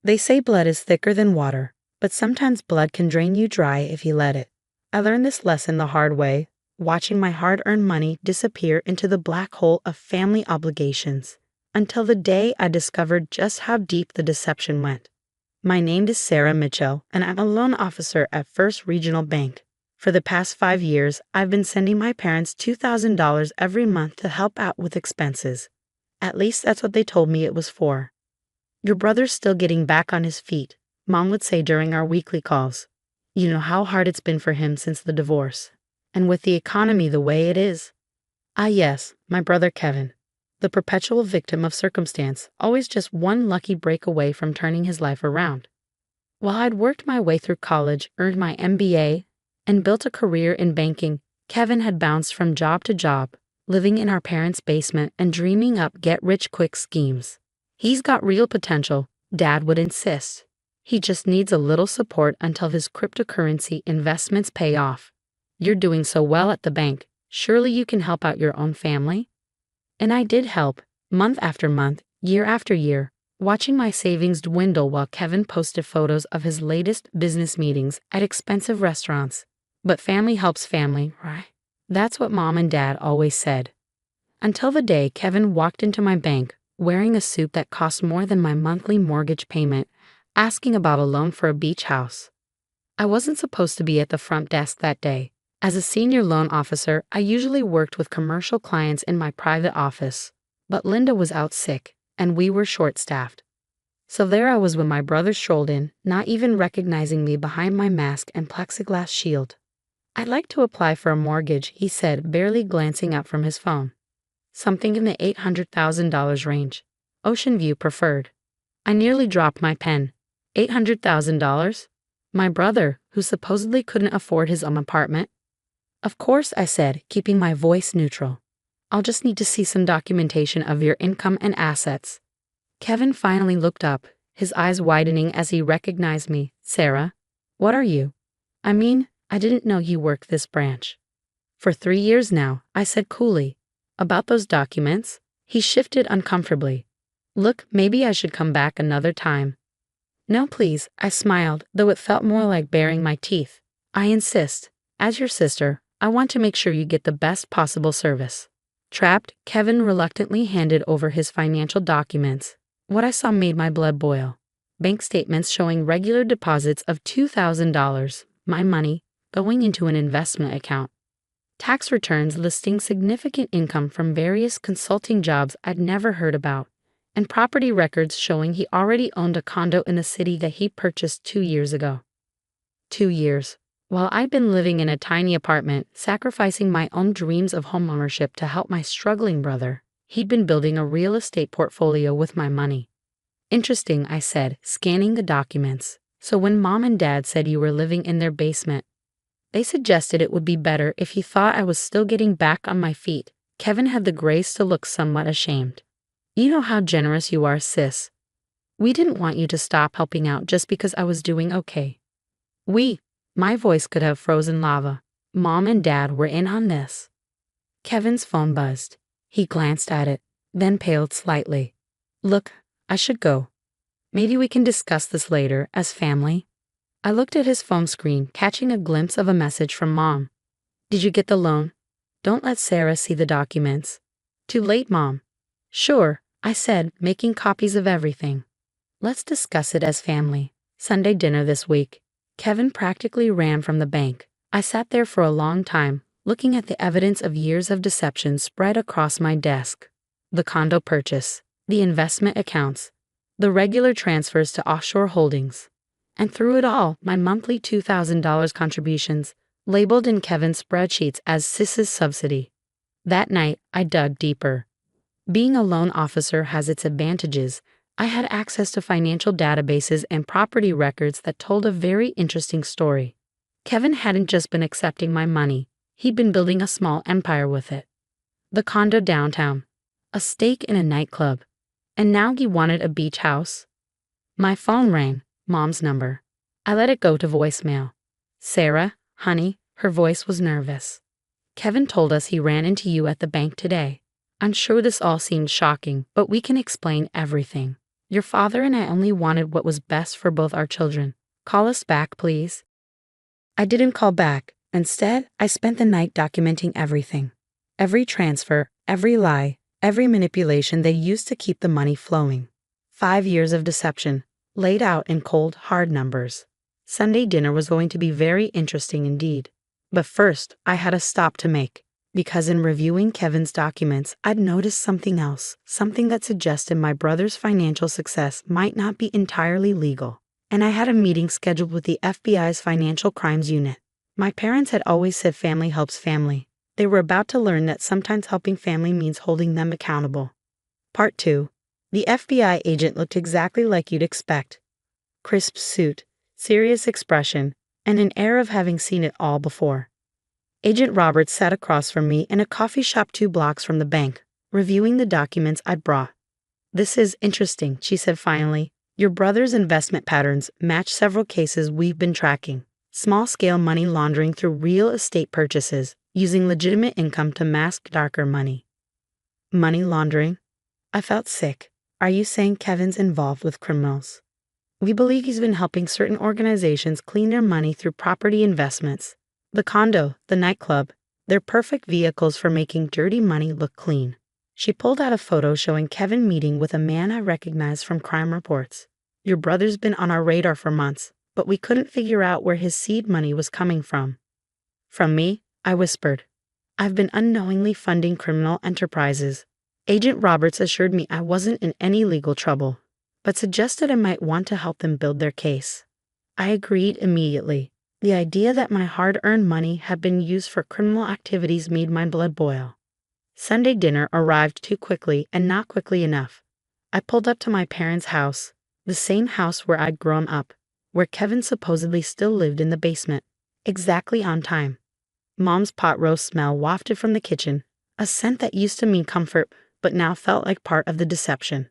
They say blood is thicker than water, but sometimes blood can drain you dry if you let it. I learned this lesson the hard way, watching my hard-earned money disappear into the black hole of family obligations, until the day I discovered just how deep the deception went. My name is Sarah Mitchell, and I'm a loan officer at First Regional Bank. For the past 5 years, I've been sending my parents $2,000 every month to help out with expenses. At least that's what they told me it was for. Your brother's still getting back on his feet, Mom would say during our weekly calls. You know how hard it's been for him since the divorce. And with the economy the way it is. Ah yes, my brother Kevin. The perpetual victim of circumstance, always just one lucky break away from turning his life around. While I'd worked my way through college, earned my MBA, and built a career in banking, Kevin had bounced from job to job, living in our parents' basement and dreaming up get-rich-quick schemes. He's got real potential, Dad would insist. He just needs a little support until his cryptocurrency investments pay off. You're doing so well at the bank, surely you can help out your own family? And I did help, month after month, year after year, watching my savings dwindle while Kevin posted photos of his latest business meetings at expensive restaurants. But family helps family, right? That's what Mom and Dad always said. Until the day Kevin walked into my bank, wearing a suit that cost more than my monthly mortgage payment, asking about a loan for a beach house. I wasn't supposed to be at the front desk that day. As a senior loan officer, I usually worked with commercial clients in my private office, but Linda was out sick, and we were short-staffed. So there I was when my brother strolled in, not even recognizing me behind my mask and plexiglass shield. I'd like to apply for a mortgage, he said, barely glancing up from his phone. Something in the $800,000 range. Ocean View preferred. I nearly dropped my pen. $800,000? My brother, who supposedly couldn't afford his own apartment? Of course, I said, keeping my voice neutral. I'll just need to see some documentation of your income and assets. Kevin finally looked up, his eyes widening as he recognized me. Sarah, what are you? I mean, I didn't know you worked this branch. For 3 years now, I said coolly. About those documents? He shifted uncomfortably. Look, maybe I should come back another time. No, please, I smiled, though it felt more like baring my teeth. I insist. As your sister, I want to make sure you get the best possible service. Trapped, Kevin reluctantly handed over his financial documents. What I saw made my blood boil. Bank statements showing regular deposits of $2,000, my money, going into an investment account. Tax returns listing significant income from various consulting jobs I'd never heard about, and property records showing he already owned a condo in a city that he purchased 2 years ago. 2 years. While I'd been living in a tiny apartment, sacrificing my own dreams of homeownership to help my struggling brother, he'd been building a real estate portfolio with my money. Interesting, I said, scanning the documents. So when Mom and Dad said you were living in their basement, they suggested it would be better if he thought I was still getting back on my feet. Kevin had the grace to look somewhat ashamed. You know how generous you are, sis. We didn't want you to stop helping out just because I was doing okay. My voice could have frozen lava. Mom and Dad were in on this. Kevin's phone buzzed. He glanced at it, then paled slightly. Look, I should go. Maybe we can discuss this later, as family. I looked at his phone screen, catching a glimpse of a message from Mom. Did you get the loan? Don't let Sarah see the documents. Too late, Mom. Sure, I said, making copies of everything. Let's discuss it as family. Sunday dinner this week. Kevin practically ran from the bank. I sat there for a long time, looking at the evidence of years of deception spread across my desk. The condo purchase, the investment accounts, the regular transfers to offshore holdings. And through it all, my monthly $2,000 contributions, labeled in Kevin's spreadsheets as Sis's subsidy. That night, I dug deeper. Being a loan officer has its advantages. I had access to financial databases and property records that told a very interesting story. Kevin hadn't just been accepting my money, he'd been building a small empire with it. The condo downtown, a stake in a nightclub, and now he wanted a beach house. My phone rang, Mom's number. I let it go to voicemail. Sarah, honey, her voice was nervous. Kevin told us he ran into you at the bank today. I'm sure this all seems shocking, but we can explain everything. Your father and I only wanted what was best for both our children. Call us back, please." I didn't call back. Instead, I spent the night documenting everything. Every transfer, every lie, every manipulation they used to keep the money flowing. 5 years of deception, laid out in cold, hard numbers. Sunday dinner was going to be very interesting indeed. But first, I had a stop to make. Because in reviewing Kevin's documents, I'd noticed something else, something that suggested my brother's financial success might not be entirely legal. And I had a meeting scheduled with the FBI's Financial Crimes Unit. My parents had always said family helps family. They were about to learn that sometimes helping family means holding them accountable. Part 2. The FBI agent looked exactly like you'd expect. Crisp suit, serious expression, and an air of having seen it all before. Agent Roberts sat across from me in a coffee shop 2 blocks from the bank, reviewing the documents I'd brought. "This is interesting," she said finally. "Your brother's investment patterns match several cases we've been tracking. Small-scale money laundering through real estate purchases, using legitimate income to mask darker money." Money laundering? I felt sick. Are you saying Kevin's involved with criminals? We believe he's been helping certain organizations clean their money through property investments. The condo, the nightclub, they're perfect vehicles for making dirty money look clean. She pulled out a photo showing Kevin meeting with a man I recognized from crime reports. "Your brother's been on our radar for months, but we couldn't figure out where his seed money was coming from." "From me?" I whispered. "I've been unknowingly funding criminal enterprises." Agent Roberts assured me I wasn't in any legal trouble, but suggested I might want to help them build their case. I agreed immediately. The idea that my hard-earned money had been used for criminal activities made my blood boil. Sunday dinner arrived too quickly and not quickly enough. I pulled up to my parents' house, the same house where I'd grown up, where Kevin supposedly still lived in the basement, exactly on time. Mom's pot roast smell wafted from the kitchen, a scent that used to mean comfort but now felt like part of the deception.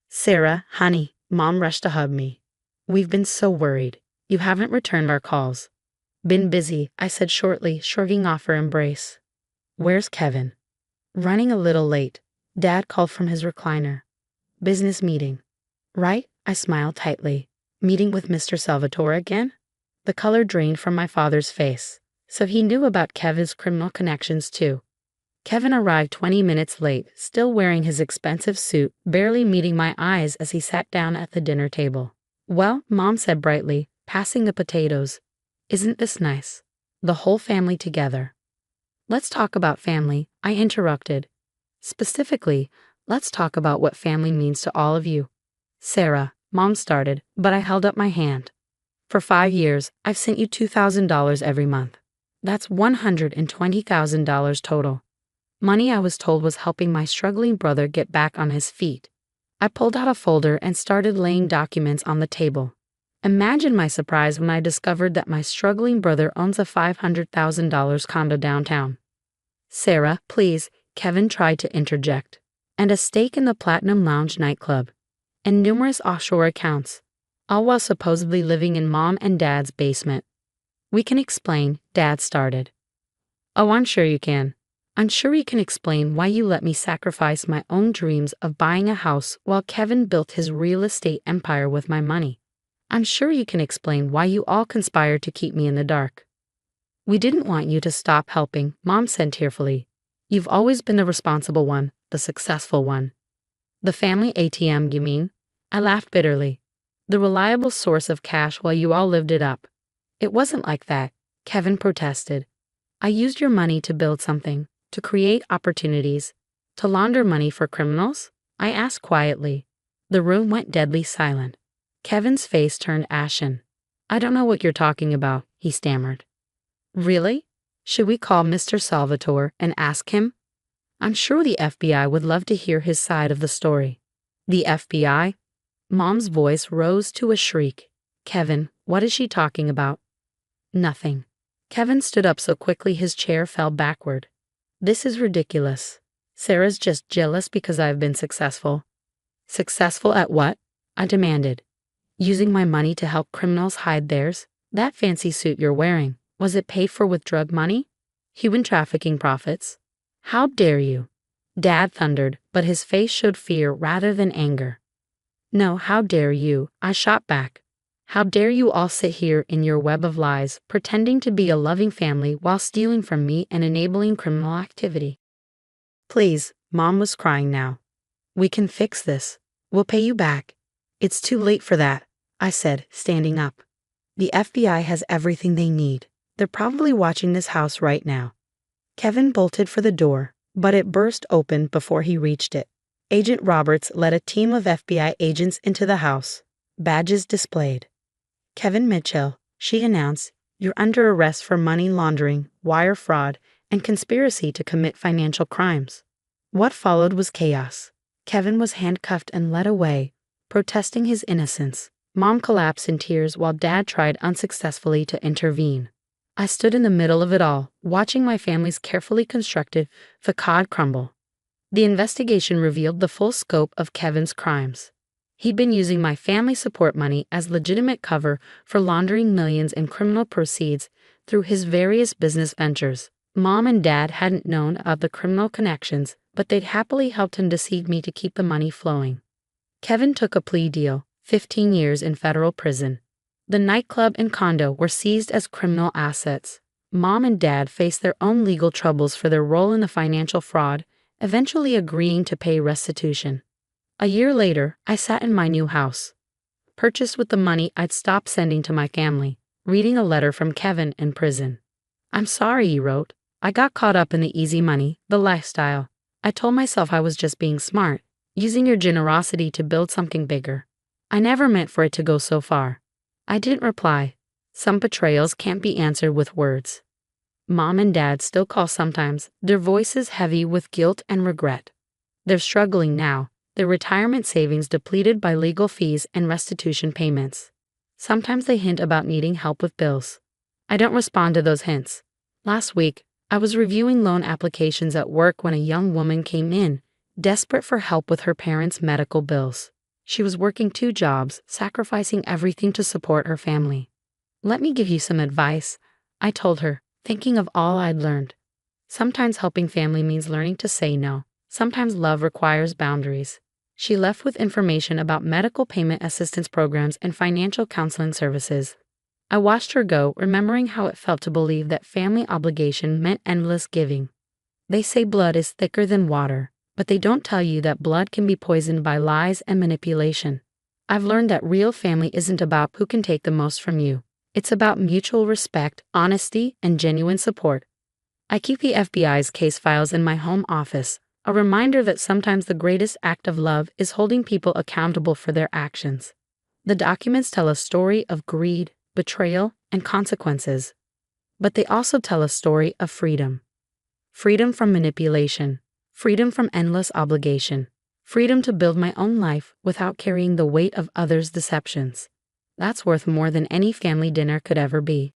"Sarah, honey," Mom rushed to hug me. "We've been so worried. You haven't returned our calls." "Been busy," I said shortly, shrugging off her embrace. "Where's Kevin?" "Running a little late." Dad called from his recliner. "Business meeting." "Right?" I smiled tightly. "Meeting with Mr. Salvatore again?" The color drained from my father's face. So he knew about Kevin's criminal connections too. Kevin arrived 20 minutes late, still wearing his expensive suit, barely meeting my eyes as he sat down at the dinner table. "Well," Mom said brightly, passing the potatoes. "Isn't this nice? The whole family together." "Let's talk about family," I interrupted. "Specifically, let's talk about what family means to all of you." "Sarah," Mom started, but I held up my hand. "For 5 years, I've sent you $2,000 every month. That's $120,000 total. Money I was told was helping my struggling brother get back on his feet." I pulled out a folder and started laying documents on the table. Imagine my surprise when I discovered that my struggling brother owns a $500,000 condo downtown. "Sarah, please," Kevin tried to interject. "And a stake in the Platinum Lounge nightclub. And numerous offshore accounts. All while supposedly living in Mom and Dad's basement." "We can explain," Dad started. "Oh, I'm sure you can. I'm sure you can explain why you let me sacrifice my own dreams of buying a house while Kevin built his real estate empire with my money. I'm sure you can explain why you all conspired to keep me in the dark." "We didn't want you to stop helping," Mom said tearfully. "You've always been the responsible one, the successful one." "The family ATM, you mean?" I laughed bitterly. "The reliable source of cash while you all lived it up." "It wasn't like that," Kevin protested. "I used your money to build something, to create opportunities, to launder money for criminals?" I asked quietly. The room went deadly silent. Kevin's face turned ashen. "I don't know what you're talking about," he stammered. "Really? Should we call Mr. Salvatore and ask him? I'm sure the FBI would love to hear his side of the story." "The FBI?" Mom's voice rose to a shriek. "Kevin, what is she talking about?" "Nothing." Kevin stood up so quickly his chair fell backward. "This is ridiculous. Sarah's just jealous because I've been successful." "Successful at what?" I demanded. "Using my money to help criminals hide theirs? That fancy suit you're wearing, was it paid for with drug money? Human trafficking profits? How dare you?" Dad thundered, but his face showed fear rather than anger. No, how dare you? I shot back. How dare you all sit here in your web of lies, pretending to be a loving family while stealing from me and enabling criminal activity? Please, Mom was crying now. We can fix this. We'll pay you back. It's too late for that, I said, standing up. The FBI has everything they need. They're probably watching this house right now. Kevin bolted for the door, but it burst open before he reached it. Agent Roberts led a team of FBI agents into the house, badges displayed. Kevin Mitchell, she announced, you're under arrest for money laundering, wire fraud, and conspiracy to commit financial crimes. What followed was chaos. Kevin was handcuffed and led away, protesting his innocence. Mom collapsed in tears while Dad tried unsuccessfully to intervene. I stood in the middle of it all, watching my family's carefully constructed facade crumble. The investigation revealed the full scope of Kevin's crimes. He'd been using my family support money as legitimate cover for laundering millions in criminal proceeds through his various business ventures. Mom and Dad hadn't known of the criminal connections, but they'd happily helped him deceive me to keep the money flowing. Kevin took a plea deal, 15 years in federal prison. The nightclub and condo were seized as criminal assets. Mom and Dad faced their own legal troubles for their role in the financial fraud, eventually agreeing to pay restitution. A year later, I sat in my new house, purchased with the money I'd stopped sending to my family, reading a letter from Kevin in prison. I'm sorry, he wrote. I got caught up in the easy money, the lifestyle. I told myself I was just being smart, using your generosity to build something bigger. I never meant for it to go so far. I didn't reply. Some betrayals can't be answered with words. Mom and Dad still call sometimes, their voices heavy with guilt and regret. They're struggling now, their retirement savings depleted by legal fees and restitution payments. Sometimes they hint about needing help with bills. I don't respond to those hints. Last week, I was reviewing loan applications at work when a young woman came in, desperate for help with her parents' medical bills. She was working 2 jobs, sacrificing everything to support her family. Let me give you some advice, I told her, thinking of all I'd learned. Sometimes helping family means learning to say no. Sometimes love requires boundaries. She left with information about medical payment assistance programs and financial counseling services. I watched her go, remembering how it felt to believe that family obligation meant endless giving. They say blood is thicker than water, but they don't tell you that blood can be poisoned by lies and manipulation. I've learned that real family isn't about who can take the most from you. It's about mutual respect, honesty, and genuine support. I keep the FBI's case files in my home office, a reminder that sometimes the greatest act of love is holding people accountable for their actions. The documents tell a story of greed, betrayal, and consequences. But they also tell a story of freedom. Freedom from manipulation. Freedom from endless obligation. Freedom to build my own life without carrying the weight of others' deceptions. That's worth more than any family dinner could ever be.